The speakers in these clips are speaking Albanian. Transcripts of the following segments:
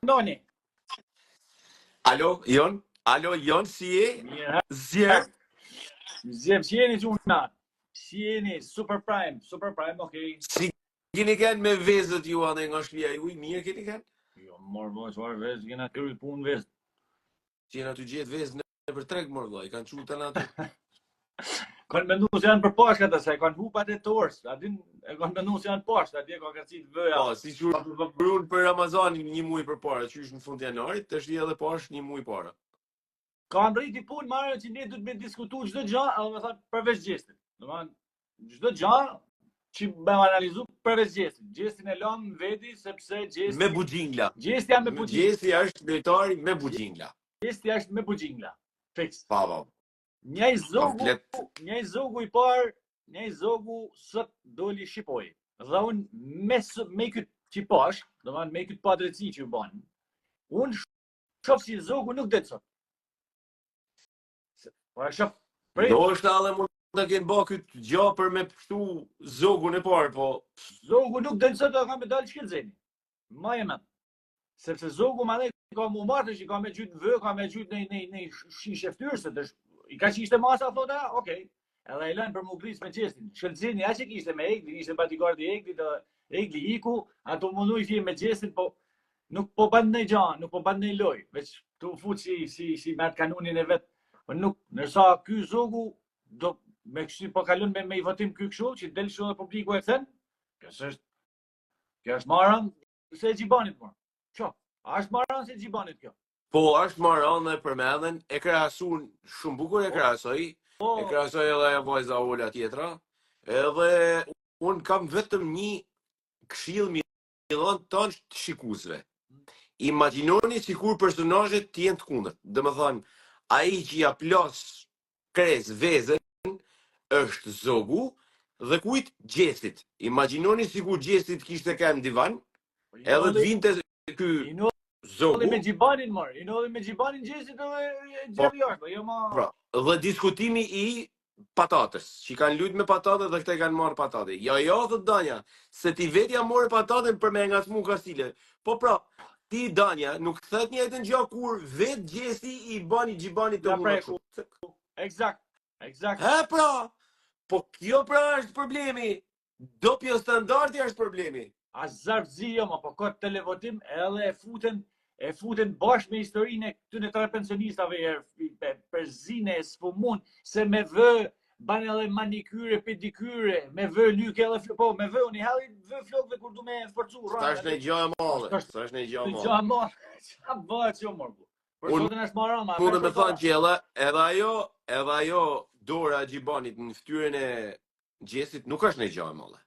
Noni. Alo, Jon, si je? Mirë. Zjerë? Si jeni çuna? Si jeni? Super Prime, okay. Si keni kanë me vezët ju anë nga shtëpia juaj, mirë keni kanë? Jo, mor çfarë vezë, kena kërë punë vezë. Që janë aty gjetë vezë në për treg mor vllai, kanë çuar tani aty. Kanë menduar se janë për poshtë ata, se kanë hupat e tors. Atin e kanë menduar se janë poshtë, atje ka kërcit vëja. Po, si qurun për Ramazanin një muaj përpara, qysh në fund janarit, tash i edhe poshtë një muaj para. Ka mbriti punë marrë që ne duhet me diskutu çdo gjë, edhe më thonë përveç gjestit. Domethënë çdo gjë që më analizu përveç gjestit. Gjestin e lëm veti sepse gjesti Me buxhingla. Gjesti janë me buxhingla. Gjesti është lojtari me buxhingla. Gjesti është me buxhingla. Fiks. Pa. Njaj zogu i parë, njaj zogu sot doli shqipoj. Dhe unë me këtë që pash, domethënë me këtë padrejtësi që u banë, unë shoh si zogu nuk det sot. Po e shoh. Do është edhe mund të kenë bë këtë gjë për me pështu zogun e parë, po zogu nuk del sot, ka me dalë shkelzeni. Ma e men. Sepse zogu ma ne ka mu marrë që ka me gjytë vë, ka me gjytë në shishe ftyrë, i ka që ishte masa, thota, okej. Edhe i lënë për mu grisë me gjestin. Shkelzeni, a që kishte me Egli, ishte bodyguardi Egli, Egli iku, ato mundu i fje me gjestin, po nuk po bën në gjanë, nuk po bën në loj, veç tu fut si me atë kanunin e vetë. Po nuk, nërsa ky zogu, do me kështu po kalon me i votim ky kështu, që del kështu dhe publiku e thënë, kjo është marrën se e gjibanit mërë. Qo, a është marrën se e gjibanit kjo? Po, është marrën dhe përmendhen, e krahasun shumë bukur e krahasoj, e krahasoj edhe ajo vajza Ola tjetra, edhe unë kam vetëm një këshill millon ton të shikuesve. Imagjinoni sikur personazhet të jenë të kundërt. Domethënë, ai që ja plos kres vezën është zogu dhe kujt gjestit. Imagjinoni sikur gjestit kishte kanë divan, edhe të vinte ky zogu me gjibanin marë, i nodhi me gjibanin gjestit edhe gjeri jashtë, jo ma... Pra, dhe diskutimi i patatës, që kanë luajtur me patate dhe këta kanë marrë patate. Jo, thot Danja, se ti vetja morë patatën për me ngacmu Kastile. Po pra, ti Danja, nuk thet një jetën gjë kur vet gjesti i bani gjibani të mundë. Eksakt. Ha pra, po kjo pra është problemi. Dopjo standardi është problemi. A zarfzi jo, ma po këtë televotim edhe e futen bashkë me historinë e këtyne tre pensionistave për zine, sfumun, se me vë, banë edhe manikyre, pedikyre, me vë lyke edhe flokë, po me vë, unë i halli vë flokëve kur du me forcu. Sa është në gjë e madhe, Gjë e madhe, qa bëhet që morgu. Për sotën është marama. Unë me thonë që edhe ajo dora gjibanit në ftyrën e gjestit nuk është në gjë e madhe.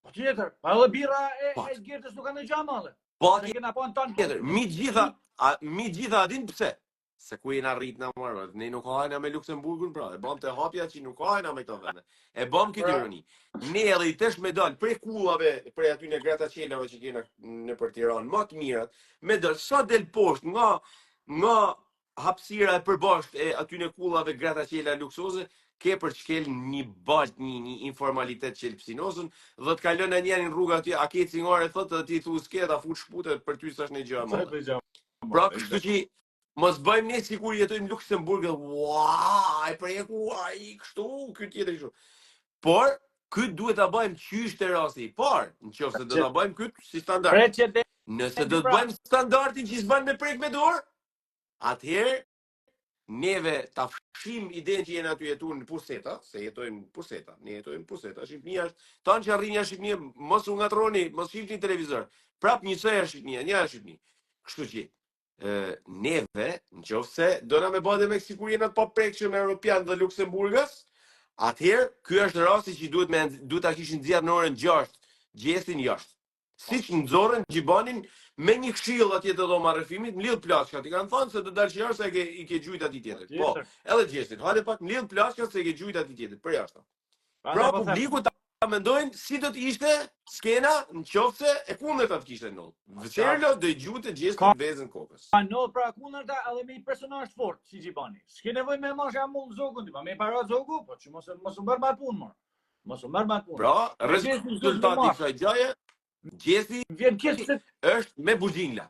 Po tjetër, pa edhe bira e gjertës nuk kanë në gjë e madhe. Po tjetër, mi gjitha adin pse? Se ku jena rrit në marrë, ne nuk hajna me Luksemburgun pra, e bom të hapja që nuk hajna me këto vende. E bom këtë ironi. Ne edhe i tesh me dalë prej kullave, prej aty në grataqelave që kena në për Tiranë, më të mirat, me dalë sa del poshtë nga hapësira e përbashkët e aty në kullave grataqela luksoze, ke për çkel një balt, një informalitet qelpsinosën, dhe të kalon e njerin rruga aty, a ke cingare, thotë, dhe ti thu s'ke, ta fut shputet, për ty s'është një gjë e madhe. Pra, kështu që, mos bëjmë ne sikur jetojmë në Luksemburg, ai preku, ai kështu, ky tjetër kështu. Por, këtë duhet ta bëjmë qysh të rasti i parë, nëse do ta bëjmë këtë si standard. Nëse do të bëjmë standardin që s'bën me prek me dorë, atëherë neve ta fshim idenë që jena aty jetu në Puseta, se jetojmë në Puseta, ne jetojmë në Puseta, Shqipnia është, tanë që arrinja Shqipnia, mos u ngatroni, mos shifni televizor, prap njësoj është Shqipnia, një është Shqipnia. Kështu që, neve, nëse do na me bëhet me sikur jena të paprekshëm Europian dhe Luksemburgës, atëherë, ky është rasti që duhet ta kishin nxjerrë në orën 6, gjestin jashtë. Siç nxorën gjibanin me një këshill atje të dhoma rrëfimit, mlidh plaçkat. I kanë thënë se do dalë jashtë se i ke gjujt aty tjetër. Po, edhe gjestin. Hajde pak mlidh plaçkat se i ke gjujt aty tjetër, për jashtë. Pra publiku ta mendojnë si do të ishte skena nëse e kundërta të kishte ndodhur. Vëçerlo do i gjujte gjestin vezën kokës. Ka ndodhur pra kundërta edhe me një personazh fort si Gjibani. S'ke nevojë me marrë shembull zogun, me para zogu, po që mos u bër më punë më. Mos u bër më punë. Pra, rezultati i kësaj gjëje gjesti vjen keq se është me buxhingla.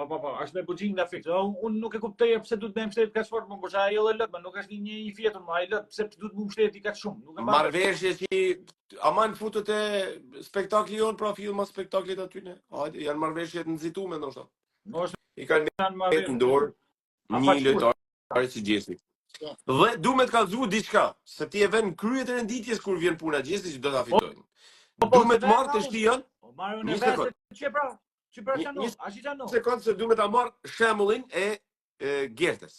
Po, është me buxhin nga fikse. Unë nuk e kuptoj pse duhet me mbështet kaq fort, por çfarë ajo lot, nuk është një i fjetur, ai lot, pse duhet më mbështeti kaq shumë. Nuk e pa. Marrëveshje që aman futët e spektakli jon, pra filma spektaklit aty ne. Hajde, janë marrëveshje të nxituara ndoshta. I kanë marrë në dorë një lojtar si Gjesi. Dhe du me të kallëzu diçka, se ti e vën kryet e renditjes kur vjen puna Gjesi që do ta fitojnë. Du me të marrë të shtijën. Një sekond. Një sekond se du me ta marrë shembullin e Gertës.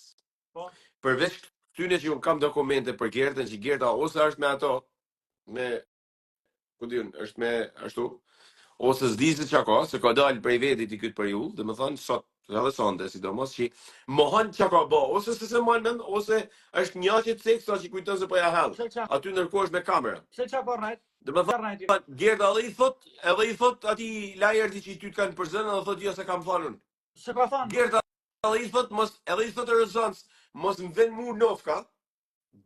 Përveç këtyne që unë kam dokumente për Gertën, që Gerta ose është me ato, është me ashtu, ose s'di se çka ka, se ka dalë prej vetit i këtë periull, dhe më thonë sot, edhe sonde, sidomos që mohon çka ka bë, ose se mend, ose është një që të seksa që kujton se po ja hell. Aty ndërkohë është me kamera. Se çka ka rrejt? Dhe më thonë, Gerta edhe i thot ati lajerti që i ty të kanë përzënë, edhe thot jo se kam falun. Se ka thonë? Gerta edhe i thot e rëzans, mos më vën mu nofka,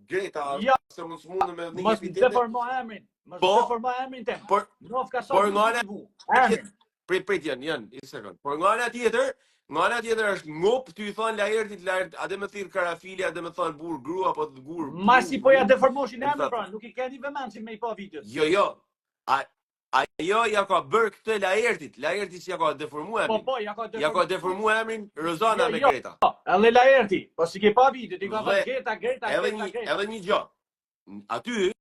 Greta, se mos mundë me një mos më deformo emrin. Mos më deformo emrin tem. Nofka sa. Por nga ana prit janë, një sekond. Por nga ana tjetër është ngop ty i thon lajertit a dhe më thirr karafili, a dhe më thon burr grua apo gur. Masi po ja deformoshin emrin pra, nuk i keni vëmendje me i pa videot. Jo. Ajo ja ka bërë këtë lajertit që ja ka deformuar emrin. Po, ja ka deformuar emrin Rozana me Greta. Edhe lajerti, po si ke pa videot, i ka thënë Greta. Edhe një gjë. Aty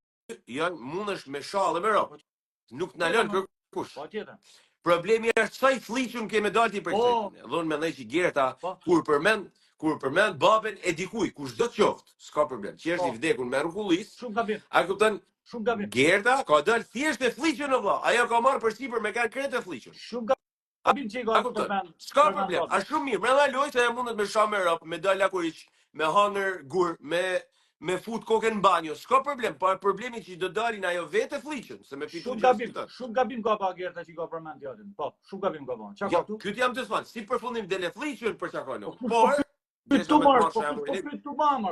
janë mundesh me shallë me rrok. Nuk na lën kërkush. Po tjetër. Problemi është sa i fliqur ke me dalti për këtë. Dhon mendoj që Gerta kur përmend babën e dikuj, kushdo të qoftë, s'ka problem. Qershi i vdekur me rrukullis. Shumë gabim. A kupton? Shumë gabim. Gerta ka dalë thjesht e fliqur në vëlla. Ajo ka marrë përsipër me kanë kretë e fliqur. Shumë gabim që i ka përmend. S'ka problem. Është shumë mirë. Brenda lojës ajo mundet me shamë rrop, me dal akuriç, me hënër gur, me fut kokën në banjo, s'ka problem, po problemi që do dalin ajo vetë fliqën, se me fitu shumë gabim ka pa Gerta që ka përmend djalin. Po, shumë gabim ka pa. Çka ka këtu? Këtë jam të thënë, si përfundim dele fliqën për çka ka në.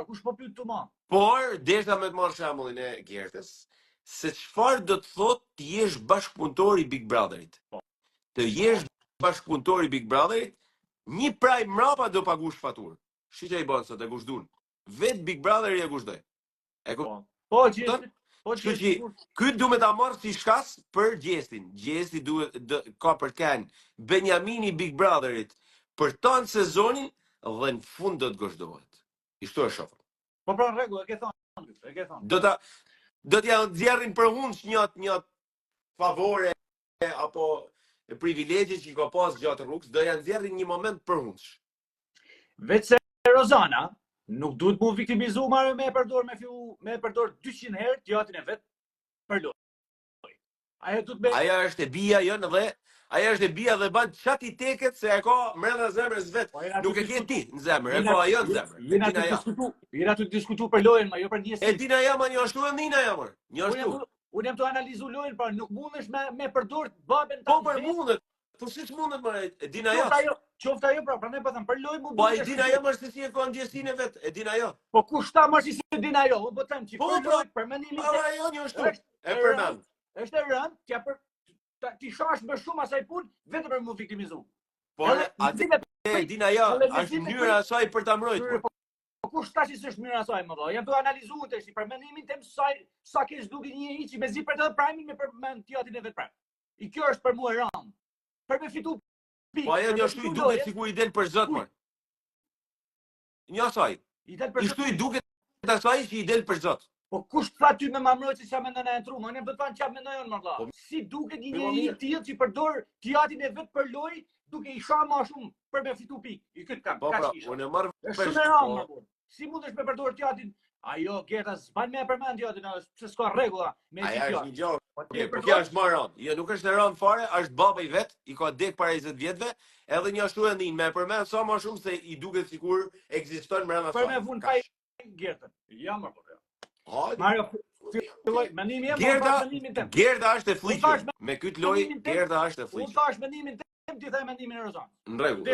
Kush po pyet tu marr? Por, desha me të marr shembullin e Gertës, se çfarë do të thotë të jesh bashkëpunëtor i Big Brotherit. Të jesh bashkëpunëtor i Big Brotherit, një praj mrapa do pagush faturë. Shiçaj bën sot e gushdun. Vet Big Brother e gushdoj. E kupton? Po, Gjesti. Ky duhet ta marr si shkas për Gjestin. Gjesti duhet ka për kanë Benjamini Big Brotherit për ton sezonin dhe në fund do të gozhdohet. Ishtu është shofa. Po pra rregull, e ke thënë. Do t'ja nxjerrin për hunç një favore apo privilegje që ka pas gjatë rrugës, do ja nxjerrin një moment për hunç. Vetë se Rozana nuk duhet mu viktimizu marrë me e përdor 200 herë gjatin e vetë për lojë. Aja është e bia jënë dhe aja është e bia dhe ban qatë i teket se e ka mrena zemrës vetë. Nuk e ke ti në zemrë, e ka ajo në zemrë. Jena të diskutu për lojën, ma jo për njësi. E dina jama një ashtu e nina jamër. Një ashtu. Unë jam të analizu lojën, pra nuk mundesh me përdor babën ta. Po për mundet. Po si që mundet më e dina jo. Qofta jo, pra ne po them për lojë mu. Po e dina jo më është si e ka në gjestin e vetë, e dina jo. Po kush ta më si dina jo, po them që për lojë, për mendimin tim. Po jo një ashtu. E përmend. Është e rënd, t'ja për ti shash më shumë asaj punë vetëm për mu viktimizu. Po atë dina jo, është mënyra e saj për ta mbrojtur. Po kush tash s'është mënyra e saj më valla? Jam të analizuar tash për mendimin tim sa ke duke një hiç me zi për të primin me përmend tiatin e vet pra. I kjo është për mua rënd. Për me fitu pikë. Po ajo një ashtu i duket sikur i del për zot më. Një asaj. Ishtu i duket asaj që i del për zot. Po kush tha ty me mamrojt se çfarë mendon ai tru? Ne do të thënë çfarë mendojnë më valla. Si duket një njeri i tillë që përdor tiatin e vet për lojë, duke i shah më shumë për me fitu pikë. I këtë kam. Po unë marr vesh. Si mundesh me përdor tiatin? Ajo Gerta s'ban me përmend tiatin, se s'ka rregulla me tiatin. Ajo është një gjë. Po kjo është më rënd. Jo, nuk është e rënd fare, është baba i vet, i ka dek para 20 vjetëve, edhe një ashtu e ndin me përmend sa më shumë se i duket sikur ekziston brenda saj. Për me vun pa Gertën. Ja më po. Mario, menimi jam mendimin tim. Gerta është e fliqur. Me këtë lojë Gerta është e fliqur. Unë thash mendimin tim, ti the mendimin e Rozanës. Në rregull.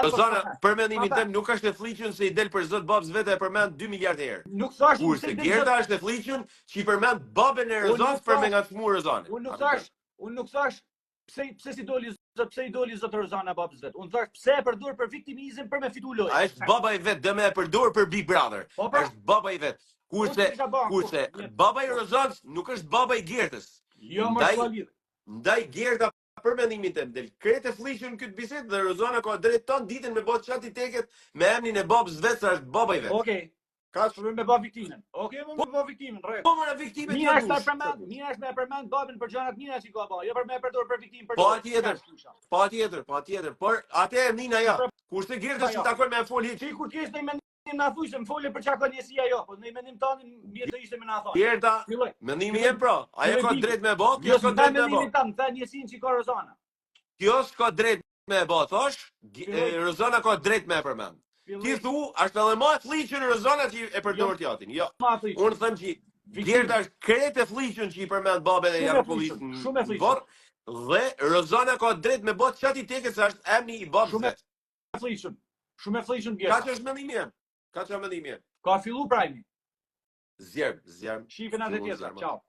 Rozana, për mendimin tim nuk është e fliqur se i del për zot babs vetë e përmend 2 miliardë herë. Nuk thash se Gerta është e fliqur që i përmend babën e Rozanës për me ngacmuar Rozanën. Unë nuk thash pse si doli pse I doli zotë Rozana babës vet. Unë thash pse e përdor për viktimizëm për me fitu lojë. A është baba I vet, dhe me e përdor për Big Brother. Po, pra. Është baba I vet. Kurse baba I Rozanës nuk është baba I Gertës. Jo, më shkualit. Ndaj Gerta për mendimin tim, del kretë flishën këtë bisedë dhe Rozana ka drejt ton ditën me bot çati teket me emrin e babës vet, sa është baba I vet. Okej. Ka Për me bë viktimën. Okej, më bë viktimën, rreth. po më viktime Mira është me përmend babën për gjërat mira që ka bë, jo për me përdor për viktimë për. Patjetër. Por atë e nina ja. Kurse Gerta si takon me fol hiç. Ti kur kesh në mendim na thuj se më folë për çka ka njësia jo, po në mendim tonë mirë të ishte me na thonë. Gerta, mendimi jem pra. Ajo ka drejt me bë, kjo ka drejt me bë. Mendimin tam, tha njësinë që ka Rozana. Kjo s'ka drejt me bë, thosh, Rozana ka drejt me përmend. Ti thu, është edhe më e fliqën Rozana që e përdor t'jatin. Jo. Unë them që Gerta është kretë fliqën që I përmend babën e Jakupovic. Shumë e fliqën. Dhe Rozana ka drejt me bë çati teket se është emri I babës vet. Shumë e fliqën Gerta. Kaç është mendimi jem? Kaç është mendimi jem? Ka fillu prajmi. Zjerm. Shifën atë tjetër. Ciao.